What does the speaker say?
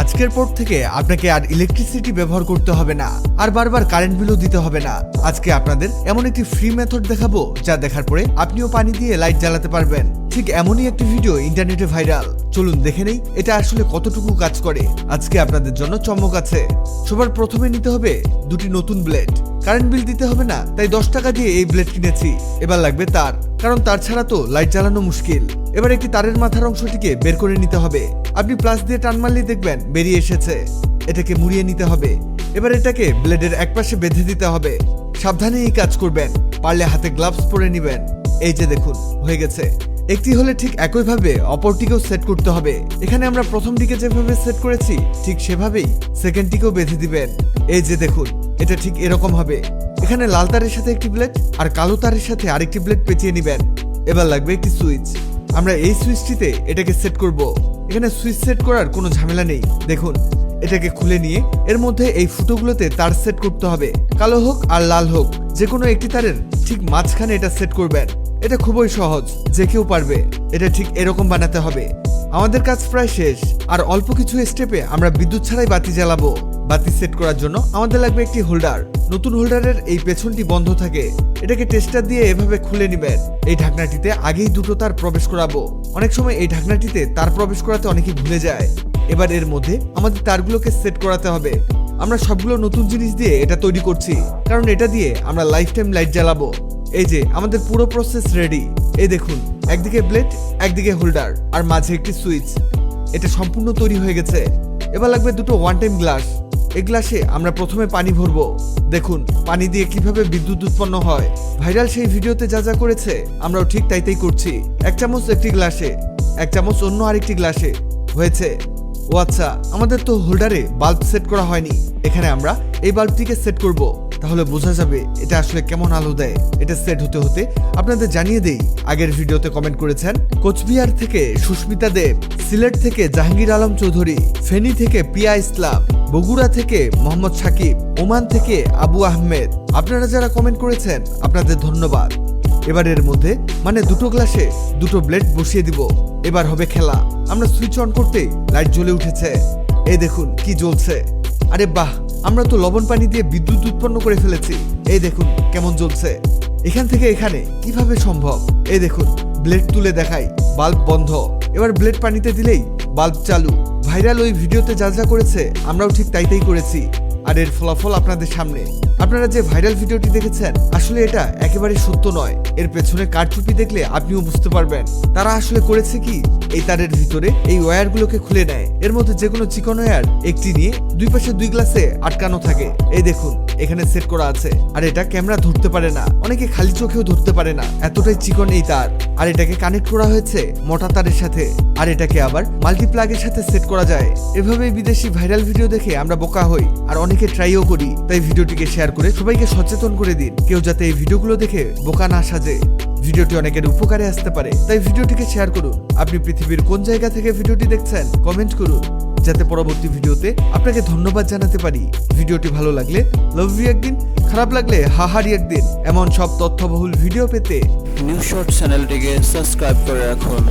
আজকের পর থেকে আপনাকে আর ইলেকট্রিসিটি ব্যবহার করতে হবে না, আর বারবার কারেন্ট বিলও দিতে হবে না। আজকে আপনাদের এমন একটি ফ্রি মেথড দেখাবো যা দেখার পরে আপনিও পানি দিয়ে লাইট জ্বালাতে পারবেন। ঠিক এমনই একটি ভিডিও ইন্টারনেটে ভাইরাল। চলুন দেখে নেই এটা আসলে কতটুকু কাজ করে। আজকে আপনাদের জন্য চমক আছে। সবার প্রথমে নিতে হবে দুটি নতুন ব্লেড। কারেন্ট বিল দিতে হবে না, তাই 10 টাকা দিয়ে এই ব্লেড কিনেছি। এবার লাগবে তার, কারণ তার ছাড়া তো লাইট জ্বালানো মুশকিল। এবার একটি তারের মাথার অংশটিকে বের করে নিতে হবে। আপনি প্লাস দিয়ে টান মারলেই দেখবেন বেরিয়ে এসেছে। এটাকে মুড়িয়ে নিতে হবে। এবার এটাকে ব্লেডের একপাশে বেঁধে দিতে হবে। সাবধানে এই কাজ করবেন, পারলে হাতে গ্লাভস পরে নেবেন। এই যে দেখুন হয়ে গেছে। একটি হলে ঠিক একইভাবে অপরটিকেও সেট করতে হবে। এখানে আমরা প্রথম দিকে যেভাবে সেট করেছি ঠিক সেভাবেই সেকেন্ডটিকেও বেঁধে দিবেন। এই যে দেখুন এটা ঠিক এরকম হবে। এখানে লাল তারের সাথে একটি ব্লেড আর কালো তারের সাথে আরেকটি ব্লেড পেঁচিয়ে নেবেন। এবার লাগবে একটি সুইচ। আমরা এই সুইচটিতে এটাকে সেট করব। এখানে সুইচ সেট করার কোনো ঝামেলা নেই। দেখুন এটাকে খুলে নিয়ে এর মধ্যে এই ফুটোগুলোতে তার সেট করতে হবে। কালো হোক আর লাল হোক, যে কোনো একটি তারের ঠিক মাঝখানে এটা সেট করবেন। এটা খুবই সহজ, যে কেউ পারবে। এটা ঠিক এরকম বানাতে হবে। আমাদের কাজ প্রায় শেষ, আর অল্প কিছু স্টেপে আমরা বিদ্যুৎ ছাড়াই বাতি জ্বালাবো। বাতি সেট করার জন্য আমাদের লাগবে একটি হোল্ডার। নতুন হোল্ডারের এই পেছনটি বন্ধ থাকে। এটাকে টেস্টার দিয়ে এভাবে খুলে নেবেন। এই ঢাকনাটিতে আগেই দুটো তার প্রবেশ করাবো। অনেক সময় এই ঢাকনাটিতে তার প্রবেশ করাতে অনেকেই ভুলে যায়। এবার এর মধ্যে আমাদের তারগুলোকে সেট করাতে হবে। আমরা সবগুলো নতুন জিনিস দিয়ে এটা তৈরি করছি, কারণ এটা দিয়ে আমরা লাইফ টাইম লাইট জ্বালাবো। এই যে আমাদের পুরো প্রসেস রেডি। এই দেখুন একদিকে ব্লেড, একদিকে হোল্ডার, আর মাঝে একটি সুইচ। এটা সম্পূর্ণ তৈরি হয়ে গেছে। এবার লাগবে দুটো ওয়ান টাইম গ্লাস। এই গ্লাসে আমরা প্রথমে পানি ভরবো। দেখুন পানি দিয়ে কিভাবে বিদ্যুৎ উৎপন্ন হয়। ভাইরাল সেই ভিডিওতে যা যা করেছে আমরাও ঠিক তাই করছি। 1 চামচ একটি গ্লাসে, 1 চামচ অন্য আরেকটি গ্লাসে। হয়েছে। ও আচ্ছা, আমাদের তো হোল্ডারে বাল্ব সেট করা হয়নি। এখানে আমরা এই বাল্বটিকে সেট করব, তাহলে বোঝা যাবে এটা আসলে কেমন আলো দেয়। এটা সেট হতে হতে আপনাদের জানিয়ে দেই, আগের ভিডিওতে কমেন্ট করেছেন কোচবিহার থেকে সুস্মিতা দেব, সিলেট থেকে জাহাঙ্গীর আলম চৌধুরী, ফেনী থেকে পিয়া ইসলাম, বগুড়া থেকে মোহাম্মদ সাকিব, ওমান থেকে আবু আহমেদ। আপনারা যারা কমেন্ট করেছেন আপনাদের ধন্যবাদ। এবার এর মধ্যে মানে দুটো গ্লাসে দুটো ব্লেড বসিয়ে দিব। এবার হবে খেলা। আমরা সুইচ অন করতেই লাইট জ্বলে উঠেছে। এই দেখুন কি জ্বলছে। আরে বাহ, আমরা তো লবণ পানি দিয়ে বিদ্যুৎ উৎপন্ন করে ফেলেছি। এই দেখুন কেমন জ্বলছে। এখান থেকে এখানে কিভাবে সম্ভব? এই দেখুন ব্লেড তুলে দেখাই, বাল্ব বন্ধ। এবার ব্লেড পানিতে দিলেই বাল্ব চালু। ভাইরাল ওই ভিডিওতে যা যা করেছে আমরাও ঠিক তাই করেছি, আর এর ফলাফল আপনাদের সামনে। আপনারা যে ভাইরাল ভিডিওটি দেখেছেন আসলে এটা একেবারে সত্য নয়। এর পেছনে কারচুপি দেখলে আপনিও বুঝতে পারবেন। তারা আসলে করেছে কি, এই তারের ভিতরে এই ওয়্যারগুলোকে খুলে নেয়। এর মধ্যে যে কোনো চিকন ওয়্যার একটি নিয়ে দুই পাশে 2 গ্লাসে আটকানো থাকে। এই দেখুন এখানে সেট করা আছে। আর এটা ক্যামেরা ধরতে পারে না, অনেকে খালি চোখেও ধরতে পারে না, এতটাই চিকন এই তার। আর এটাকে কানেক্ট করা হয়েছে মোটা তারের সাথে, আর এটাকে আবার মাল্টিপ্লাগের সাথে সেট করা যায়। এভাবেই বিদেশি ভাইরাল ভিডিও দেখে আমরা বোকা হই, আর অনেকে ট্রাইও করি। তাই ভিডিওটিকে শেয়ার করে সবাইকে সচেতন করে দিন, কেউ যাতে এই ভিডিওগুলো দেখে বোকা না সাজে। ভিডিওটি অনেকের উপকারে আসতে পারে, তাই ভিডিওটিকে শেয়ার করুন। আপনি পৃথিবীর কোন জায়গা থেকে ভিডিওটি দেখছেন কমেন্ট করুন, যাতে পরবর্তী ভিডিওতে আপনাকে ধন্যবাদ জানাতে পারি। ভিডিওটি ভালো লাগলে লাভ ইউ একদিন, খারাপ লাগলে হাহারি একদিন। এমন সব তথ্যবহুল ভিডিও পেতে নিউজ শর্ট চ্যানেলটিকে সাবস্ক্রাইব করে রাখুন।